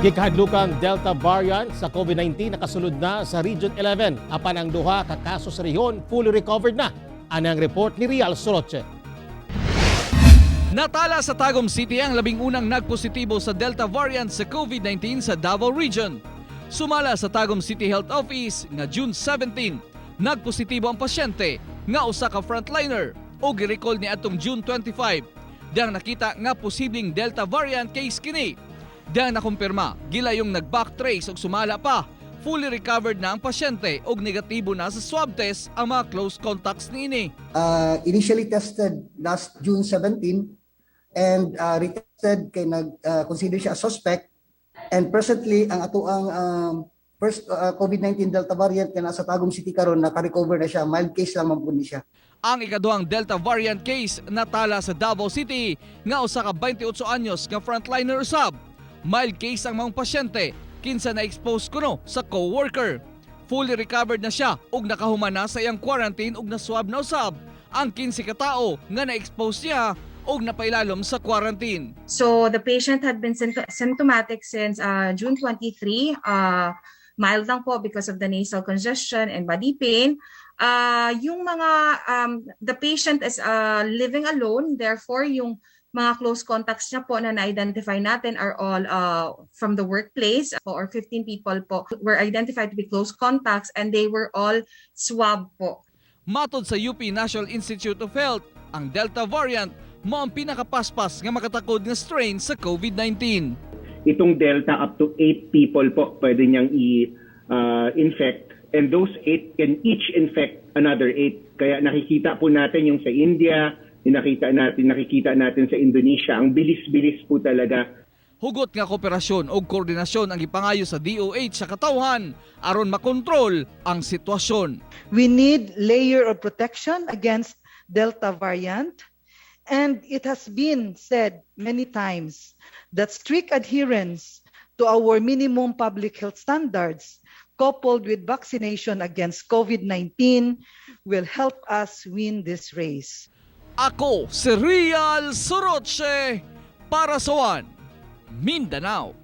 Gikahadlukang Delta variant sa COVID-19 nakasulod na sa Region 11. Apan ang duha ka kaso sa rehiyon fully recovered na. Anang report ni Rial Soroche. Natala sa Tagum City ang labing-unang nagpositibo sa Delta variant sa COVID-19 sa Davao Region. Sumala sa Tagum City Health Office nga June 17, nagpositibo ang pasyente nga usa ka frontliner o girecall ni atong June 25. Diyang nakita nga posibleng Delta variant case kini. Diyang nakumpirma gila yung nag-backtrace og sumala pa. Fully recovered na ang pasyente og negatibo na sa swab test ang mga close contacts niini. Initially tested last June 17 and retested kay nag-consider siya a suspect, and presently ang atoang first COVID-19 Delta variant na nasa Tagum City karon naka-recover na siya, mild case lang man po ni siya. Ang ikaduhang Delta variant case natala sa Davao City nga usa ka 28 anyos nga frontliner usab. Mild case ang mga pasyente, kinsa na-expose kuno sa co-worker. Fully recovered na siya ug nakahuman na sa iyang quarantine ug na-swab na usab ang 15 ka tawo nga na-expose niya ug napailalom sa quarantine. So the patient had been symptomatic since June 23. Mild lang po because of the nasal congestion and body pain. The patient is living alone, therefore yung mga close contacts niya po na na-identify natin are all from the workplace, or 15 people po were identified to be close contacts and they were all swab po. Matod sa UP National Institute of Health, ang Delta variant mo ang pinakapaspas nga makatakod nga strain sa COVID-19. Itong Delta up to 8 people po pwede niyang i-infect, and those 8 can each infect another 8. Kaya nakikita po natin yung sa India, nakikita natin sa Indonesia, ang bilis-bilis po talaga. Hugot nga kooperasyon o koordinasyon ang ipangayo sa DOH sa katawhan aron makontrol ang sitwasyon. We need layer of protection against Delta variant, and it has been said many times that strict adherence to our minimum public health standards coupled with vaccination against COVID-19 will help us win this race. Ako si Rial Soroche para sa One Mindanao.